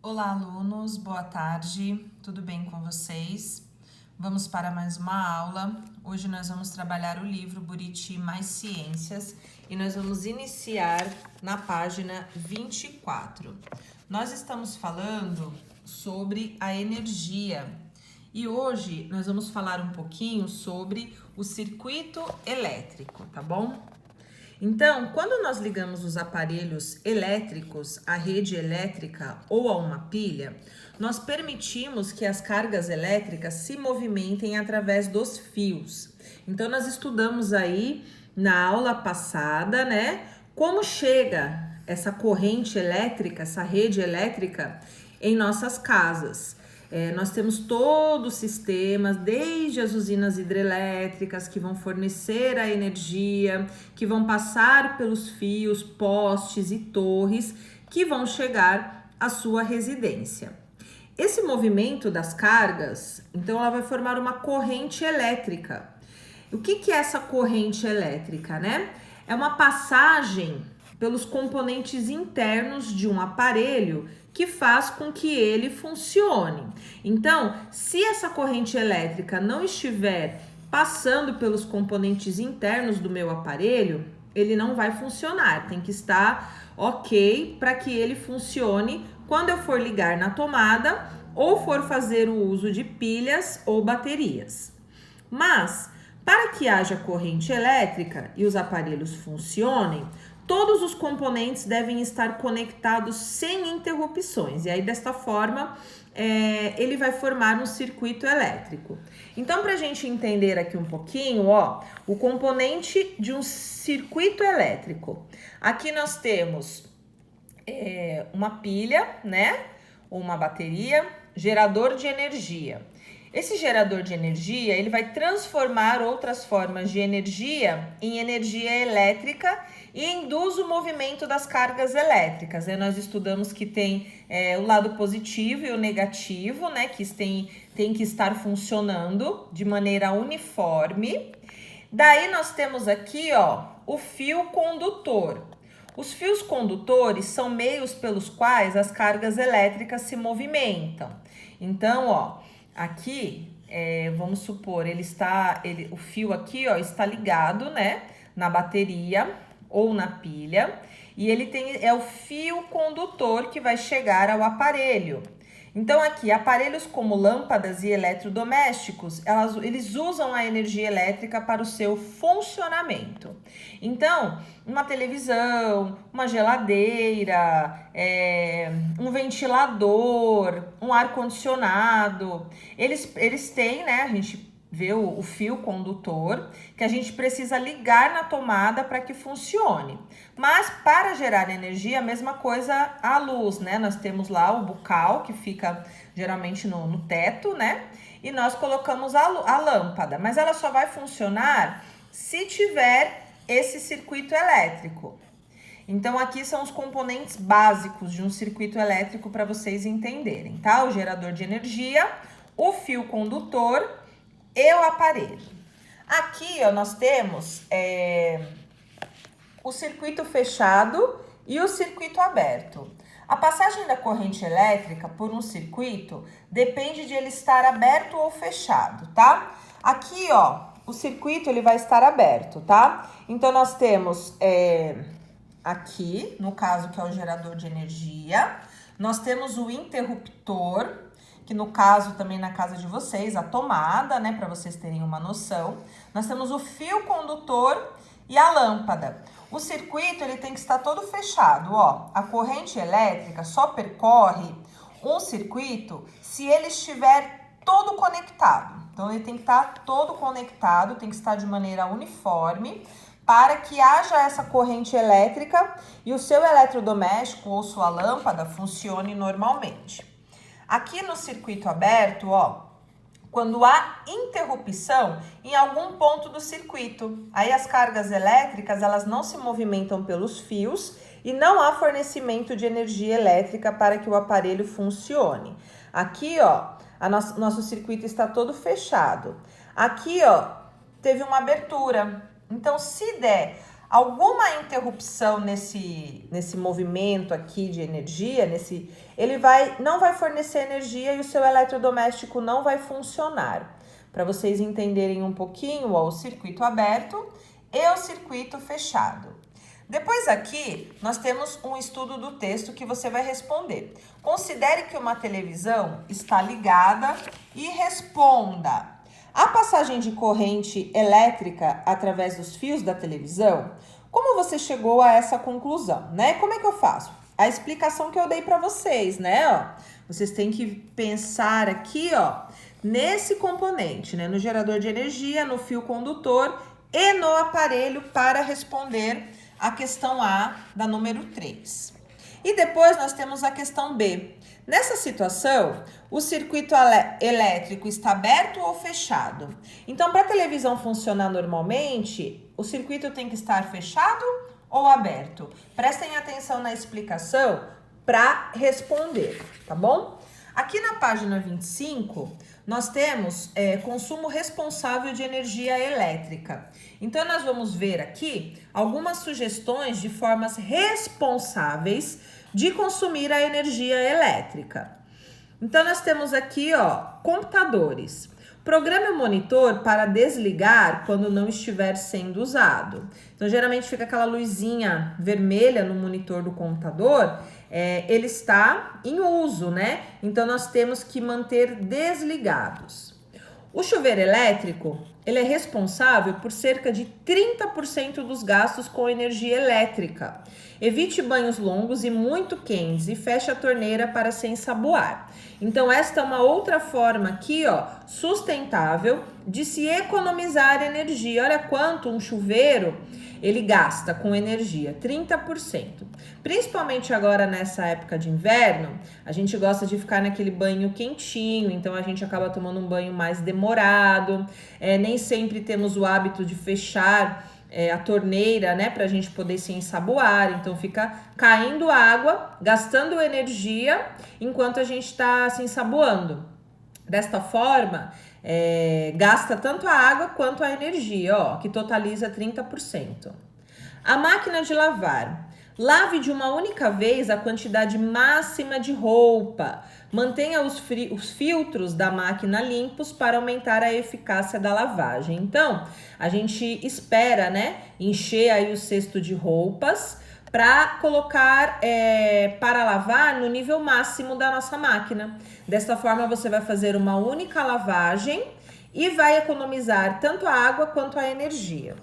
Olá, alunos, boa tarde, tudo bem com vocês? Vamos para mais uma aula. Hoje nós vamos trabalhar o livro Buriti Mais Ciências e nós vamos iniciar na página 24. Nós estamos falando sobre a energia e hoje nós vamos falar um pouquinho sobre o circuito elétrico, tá bom? Então, quando nós ligamos os aparelhos elétricos à rede elétrica ou a uma pilha, nós permitimos que as cargas elétricas se movimentem através dos fios. Então, nós estudamos aí na aula passada, né, como chega essa corrente elétrica, essa rede elétrica em nossas casas. Nós temos todo o sistema, desde as usinas hidrelétricas que vão fornecer a energia, que vão passar pelos fios, postes e torres que vão chegar à sua residência. Esse movimento das cargas, então, ela vai formar uma corrente elétrica. O que é essa corrente elétrica, né? É uma passagem pelos componentes internos de um aparelho que faz com que ele funcione. Então, se essa corrente elétrica não estiver passando pelos componentes internos do meu aparelho, ele não vai funcionar. Tem que estar ok para que ele funcione quando eu for ligar na tomada ou for fazer o uso de pilhas ou baterias. Mas, para que haja corrente elétrica e os aparelhos funcionem, todos os componentes devem estar conectados sem interrupções. E aí, desta forma, ele vai formar um circuito elétrico. Então, para a gente entender aqui um pouquinho, o componente de um circuito elétrico. Aqui nós temos uma pilha, né? Ou uma bateria, gerador de energia. Esse gerador de energia, ele vai transformar outras formas de energia em energia elétrica e induz o movimento das cargas elétricas. Nós estudamos que tem o lado positivo e o negativo, né? Que tem que estar funcionando de maneira uniforme. Daí nós temos aqui, o fio condutor. Os fios condutores são meios pelos quais as cargas elétricas se movimentam. Então, aqui, vamos supor, o fio aqui, está ligado, né, na bateria ou na pilha, e ele é o fio condutor que vai chegar ao aparelho. Então, aqui, aparelhos como lâmpadas e eletrodomésticos, eles usam a energia elétrica para o seu funcionamento. Então, uma televisão, uma geladeira, um ventilador, um ar-condicionado, eles têm, né, a gente vê o fio condutor, que a gente precisa ligar na tomada para que funcione. Mas para gerar energia, a mesma coisa a luz, né? Nós temos lá o bocal, que fica geralmente no teto, né? E nós colocamos a lâmpada, mas ela só vai funcionar se tiver esse circuito elétrico. Então, aqui são os componentes básicos de um circuito elétrico para vocês entenderem, tá? O gerador de energia, o fio condutor e o aparelho. Aqui, nós temos o circuito fechado e o circuito aberto. A passagem da corrente elétrica por um circuito depende de ele estar aberto ou fechado, tá? Aqui, o circuito ele vai estar aberto, tá? Então, nós temos aqui, no caso que é o gerador de energia, nós temos o interruptor, que no caso também na casa de vocês, a tomada, né, para vocês terem uma noção. Nós temos o fio condutor e a lâmpada. O circuito, ele tem que estar todo fechado, A corrente elétrica só percorre um circuito se ele estiver todo conectado. Então, ele tem que estar todo conectado, tem que estar de maneira uniforme, para que haja essa corrente elétrica e o seu eletrodoméstico ou sua lâmpada funcione normalmente. Aqui no circuito aberto, quando há interrupção em algum ponto do circuito, aí as cargas elétricas, elas não se movimentam pelos fios e não há fornecimento de energia elétrica para que o aparelho funcione. Aqui, nosso circuito está todo fechado. Aqui, teve uma abertura. Então, se der alguma interrupção nesse movimento aqui de energia, ele não vai fornecer energia e o seu eletrodoméstico não vai funcionar. Para vocês entenderem um pouquinho, ó, o circuito aberto e o circuito fechado. Depois aqui, nós temos um estudo do texto que você vai responder. Considere que uma televisão está ligada e responda. A passagem de corrente elétrica através dos fios da televisão, como você chegou a essa conclusão, né? Como é que eu faço? A explicação que eu dei para vocês, né? Ó, vocês têm que pensar aqui, ó, nesse componente, né? No gerador de energia, no fio condutor e no aparelho para responder a questão A da número 3. E depois nós temos a questão B. Nessa situação, o circuito elétrico está aberto ou fechado? Então, para a televisão funcionar normalmente, o circuito tem que estar fechado ou aberto? Prestem atenção na explicação para responder, tá bom? Aqui na página 25, nós temos consumo responsável de energia elétrica. Então, nós vamos ver aqui algumas sugestões de formas responsáveis de consumir a energia elétrica. Então, nós temos aqui, ó, computadores. Programe o monitor para desligar quando não estiver sendo usado. Então, geralmente fica aquela luzinha vermelha no monitor do computador, ele está em uso, né? Então, nós temos que manter desligados. O chuveiro elétrico, ele é responsável por cerca de 30% dos gastos com energia elétrica. Evite banhos longos e muito quentes e feche a torneira para se ensaboar. Então, esta é uma outra forma aqui, ó, sustentável de se economizar energia. Olha quanto um chuveiro ele gasta com energia, 30%. Principalmente agora nessa época de inverno, a gente gosta de ficar naquele banho quentinho, então a gente acaba tomando um banho mais demorado, nem sempre temos o hábito de fechar a torneira, né, pra gente poder se ensaboar, então fica caindo água, gastando energia, enquanto a gente tá se ensaboando. Desta forma, gasta tanto a água quanto a energia, ó, que totaliza 30%. A máquina de lavar. Lave de uma única vez a quantidade máxima de roupa. Mantenha os filtros da máquina limpos para aumentar a eficácia da lavagem. Então, a gente espera, né, encher aí o cesto de roupas para colocar para lavar no nível máximo da nossa máquina. Desta forma, você vai fazer uma única lavagem e vai economizar tanto a água quanto a energia.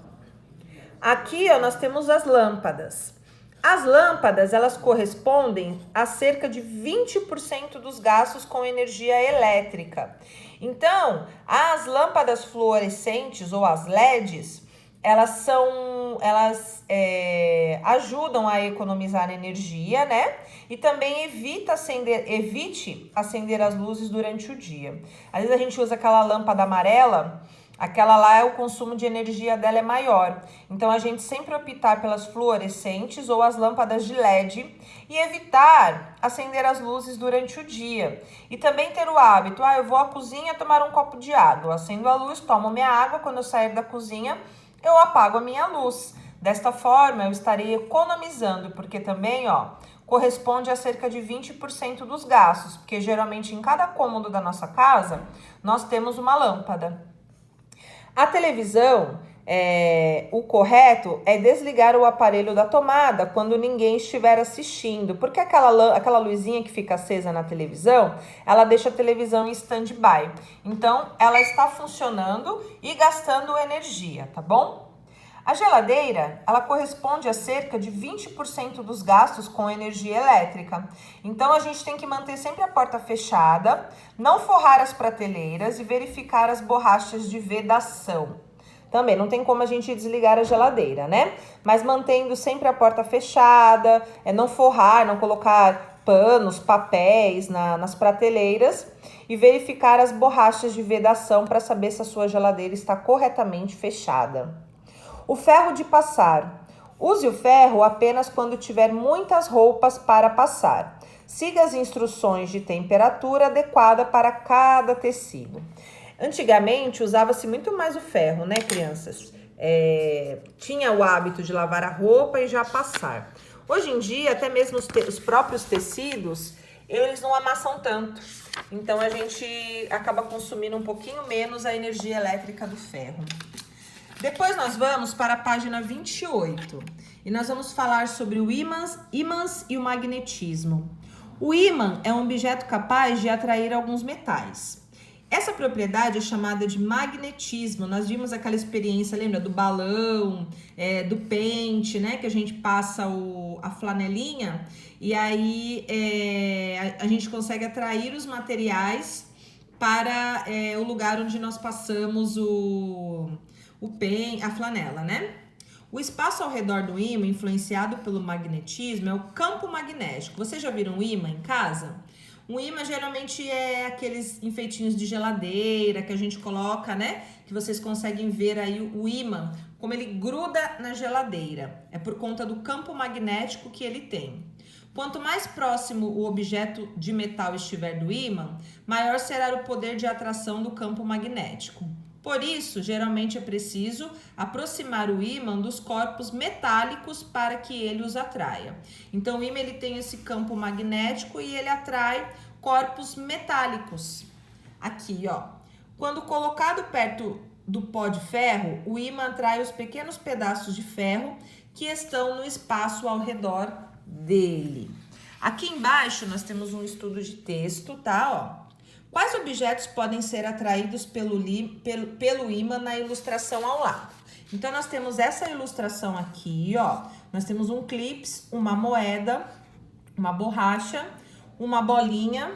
Aqui, ó, nós temos as lâmpadas. As lâmpadas, elas correspondem a cerca de 20% dos gastos com energia elétrica. Então, as lâmpadas fluorescentes ou as LEDs, elas ajudam a economizar energia, né? E também evite acender as luzes durante o dia. Às vezes a gente usa aquela lâmpada amarela, aquela lá, o consumo de energia dela é maior. Então, a gente sempre optar pelas fluorescentes ou as lâmpadas de LED e evitar acender as luzes durante o dia. E também ter o hábito, eu vou à cozinha tomar um copo de água, acendo a luz, tomo minha água, quando eu sair da cozinha, eu apago a minha luz. Desta forma, eu estarei economizando, porque também, ó, corresponde a cerca de 20% dos gastos, porque geralmente em cada cômodo da nossa casa, nós temos uma lâmpada. A televisão, o correto é desligar o aparelho da tomada quando ninguém estiver assistindo, porque aquela luzinha que fica acesa na televisão, ela deixa a televisão em stand-by. Então, ela está funcionando e gastando energia, tá bom? A geladeira, ela corresponde a cerca de 20% dos gastos com energia elétrica. Então, a gente tem que manter sempre a porta fechada, não forrar as prateleiras e verificar as borrachas de vedação. Também não tem como a gente desligar a geladeira, né? Mas mantendo sempre a porta fechada, não forrar, não colocar panos, papéis nas prateleiras e verificar as borrachas de vedação para saber se a sua geladeira está corretamente fechada. O ferro de passar. Use o ferro apenas quando tiver muitas roupas para passar. Siga as instruções de temperatura adequada para cada tecido. Antigamente usava-se muito mais o ferro, né, crianças? tinha o hábito de lavar a roupa e já passar. Hoje em dia, até mesmo os próprios tecidos, eles não amassam tanto. Então, a gente acaba consumindo um pouquinho menos a energia elétrica do ferro. Depois nós vamos para a página 28 e nós vamos falar sobre o ímãs e o magnetismo. O ímã é um objeto capaz de atrair alguns metais. Essa propriedade é chamada de magnetismo. Nós vimos aquela experiência, lembra? Do balão, do pente, né? Que a gente passa a flanelinha e aí a gente consegue atrair os materiais para o lugar onde nós passamos a flanela, né? O espaço ao redor do ímã, influenciado pelo magnetismo, é o campo magnético. Vocês já viram um ímã em casa? Um ímã geralmente é aqueles enfeitinhos de geladeira que a gente coloca, né? Que vocês conseguem ver aí o ímã, como ele gruda na geladeira. É por conta do campo magnético que ele tem. Quanto mais próximo o objeto de metal estiver do ímã, maior será o poder de atração do campo magnético. Por isso, geralmente é preciso aproximar o ímã dos corpos metálicos para que ele os atraia. Então, o ímã ele tem esse campo magnético e ele atrai corpos metálicos. Aqui, ó. Quando colocado perto do pó de ferro, o ímã atrai os pequenos pedaços de ferro que estão no espaço ao redor dele. Aqui embaixo nós temos um estudo de texto, tá? Ó. Quais objetos podem ser atraídos pelo ímã na ilustração ao lado? Então, nós temos essa ilustração aqui, ó. Nós temos um clips, uma moeda, uma borracha, uma bolinha.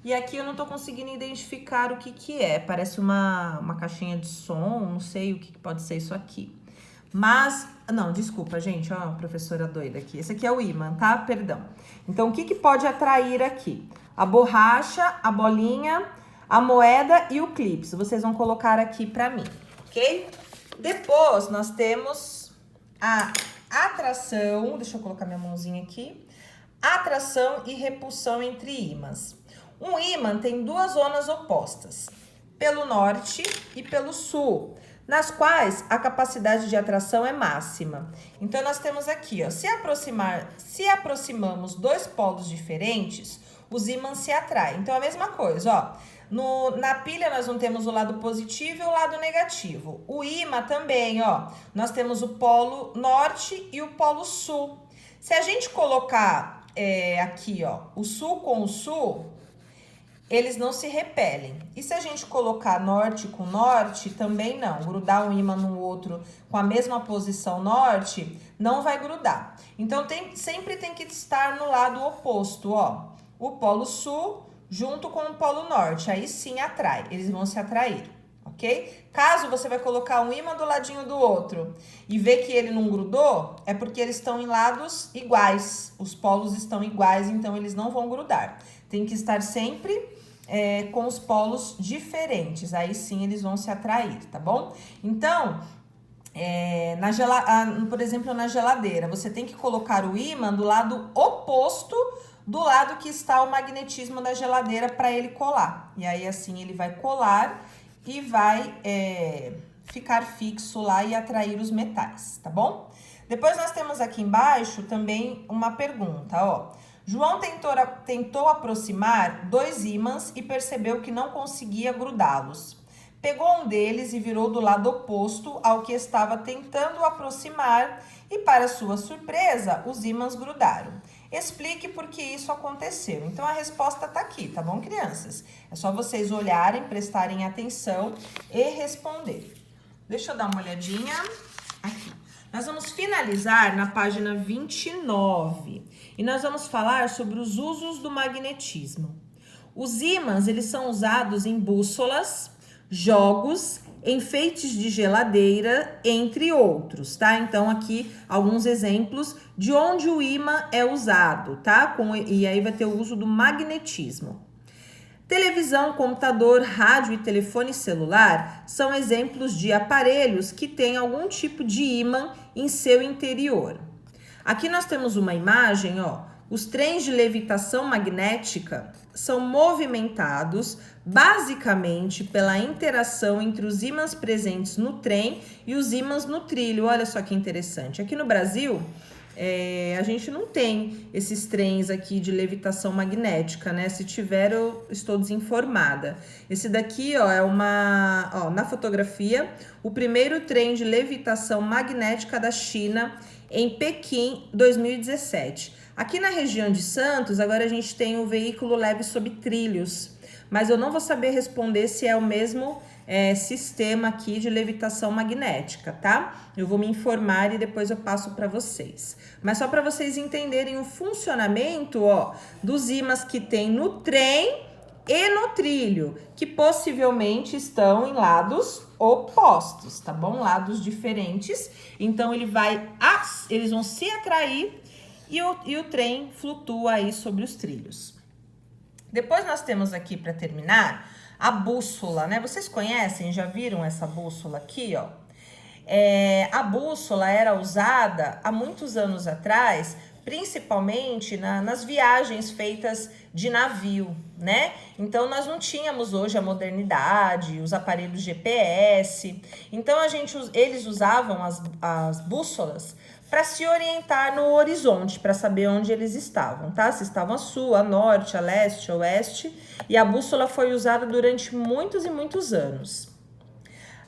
E aqui eu não tô conseguindo identificar o que é. Parece uma caixinha de som, não sei o que pode ser isso aqui. Mas, não, desculpa, gente, ó, professora doida aqui. Esse aqui é o ímã, tá? Perdão. Então, o que pode atrair aqui? A borracha, a bolinha, a moeda e o clips. Vocês vão colocar aqui pra mim, ok? Depois, nós temos a atração. Deixa eu colocar minha mãozinha aqui. Atração e repulsão entre ímãs. Um ímã tem duas zonas opostas, pelo norte e pelo sul, nas quais a capacidade de atração é máxima. Então, nós temos aqui, ó, se aproximamos dois polos diferentes, os ímãs se atraem. Então, a mesma coisa, ó. Na pilha, nós não temos o lado positivo e o lado negativo. O ímã também, ó. Nós temos o polo norte e o polo sul. Se a gente colocar aqui, ó, o sul com o sul, eles não se repelem. E se a gente colocar norte com norte, também não. Grudar um ímã no outro com a mesma posição norte, não vai grudar. Então, sempre tem que estar no lado oposto, ó. O polo sul junto com o polo norte. Aí sim atrai. Eles vão se atrair, ok? Caso você vai colocar um ímã do ladinho do outro e ver que ele não grudou, é porque eles estão em lados iguais. Os polos estão iguais, então eles não vão grudar. Tem que estar sempre com os polos diferentes, aí sim eles vão se atrair, tá bom? Então, por exemplo, na geladeira, você tem que colocar o ímã do lado oposto do lado que está o magnetismo da geladeira para ele colar. E aí, assim, ele vai colar e vai ficar fixo lá e atrair os metais, tá bom? Depois nós temos aqui embaixo também uma pergunta, ó. João tentou aproximar dois ímãs e percebeu que não conseguia grudá-los. Pegou um deles e virou do lado oposto ao que estava tentando aproximar e, para sua surpresa, os ímãs grudaram. Explique por que isso aconteceu. Então, a resposta tá aqui, tá bom, crianças? É só vocês olharem, prestarem atenção e responder. Deixa eu dar uma olhadinha aqui. Nós vamos finalizar na página 29 e nós vamos falar sobre os usos do magnetismo. Os ímãs, eles são usados em bússolas, jogos, enfeites de geladeira, entre outros, tá? Então, aqui, alguns exemplos de onde o ímã é usado, tá? E aí vai ter o uso do magnetismo. Televisão, computador, rádio e telefone celular são exemplos de aparelhos que têm algum tipo de ímã em seu interior. Aqui nós temos uma imagem, ó, Os trens de levitação magnética são movimentados basicamente pela interação entre os ímãs presentes no trem e os ímãs no trilho. Olha só que interessante. Aqui no Brasil, a gente não tem esses trens aqui de levitação magnética, né? Se tiver, eu estou desinformada. Esse daqui, ó, é na fotografia, o primeiro trem de levitação magnética da China em Pequim, 2017. Aqui na região de Santos, agora a gente tem o veículo leve sob trilhos, mas eu não vou saber responder se é o mesmo sistema aqui de levitação magnética, tá? Eu vou me informar e depois eu passo para vocês. Mas só para vocês entenderem o funcionamento, ó, dos ímãs que tem no trem e no trilho, que possivelmente estão em lados opostos, tá bom? Lados diferentes. Então eles vão se atrair e o trem flutua aí sobre os trilhos. Depois nós temos aqui, para terminar, a bússola, né? Vocês conhecem, já viram essa bússola aqui, ó? A bússola era usada há muitos anos atrás, principalmente nas viagens feitas de navio, né? Então, nós não tínhamos hoje a modernidade, os aparelhos GPS. Então, eles usavam as bússolas para se orientar no horizonte, para saber onde eles estavam, tá? Se estavam a sul, a norte, a leste, a oeste. E a bússola foi usada durante muitos e muitos anos.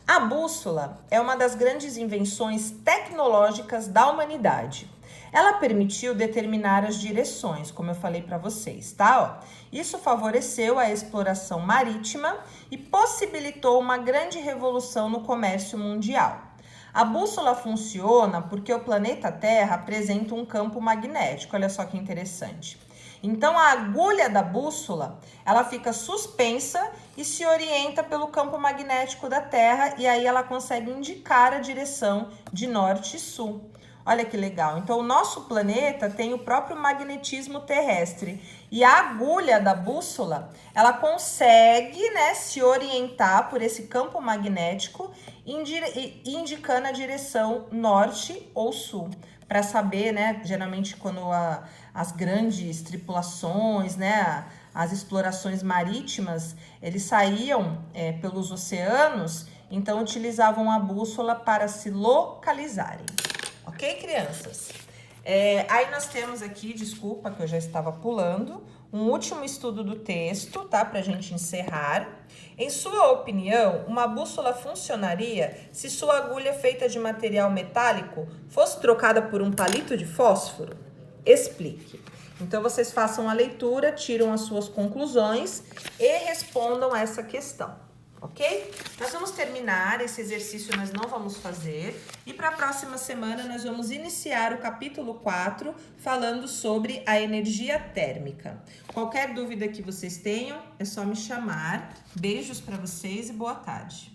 A bússola é uma das grandes invenções tecnológicas da humanidade. Ela permitiu determinar as direções, como eu falei para vocês, tá? Isso favoreceu a exploração marítima e possibilitou uma grande revolução no comércio mundial. A bússola funciona porque o planeta Terra apresenta um campo magnético, olha só que interessante. Então, a agulha da bússola, ela fica suspensa e se orienta pelo campo magnético da Terra e aí ela consegue indicar a direção de norte e sul. Olha que legal. Então, o nosso planeta tem o próprio magnetismo terrestre e a agulha da bússola, ela consegue, né, se orientar por esse campo magnético, indicando a direção norte ou sul. Para saber, né, geralmente quando as grandes tripulações, né, as explorações marítimas, eles saíam pelos oceanos, então utilizavam a bússola para se localizarem. Ok, crianças? Aí nós temos aqui, desculpa que eu já estava pulando, um último estudo do texto, tá? Pra gente encerrar. Em sua opinião, uma bússola funcionaria se sua agulha feita de material metálico fosse trocada por um palito de fósforo? Explique. Então, vocês façam a leitura, tiram as suas conclusões e respondam essa questão. Ok? Nós vamos terminar esse exercício, nós não vamos fazer. E para a próxima semana, nós vamos iniciar o capítulo 4, falando sobre a energia térmica. Qualquer dúvida que vocês tenham, é só me chamar. Beijos para vocês e boa tarde.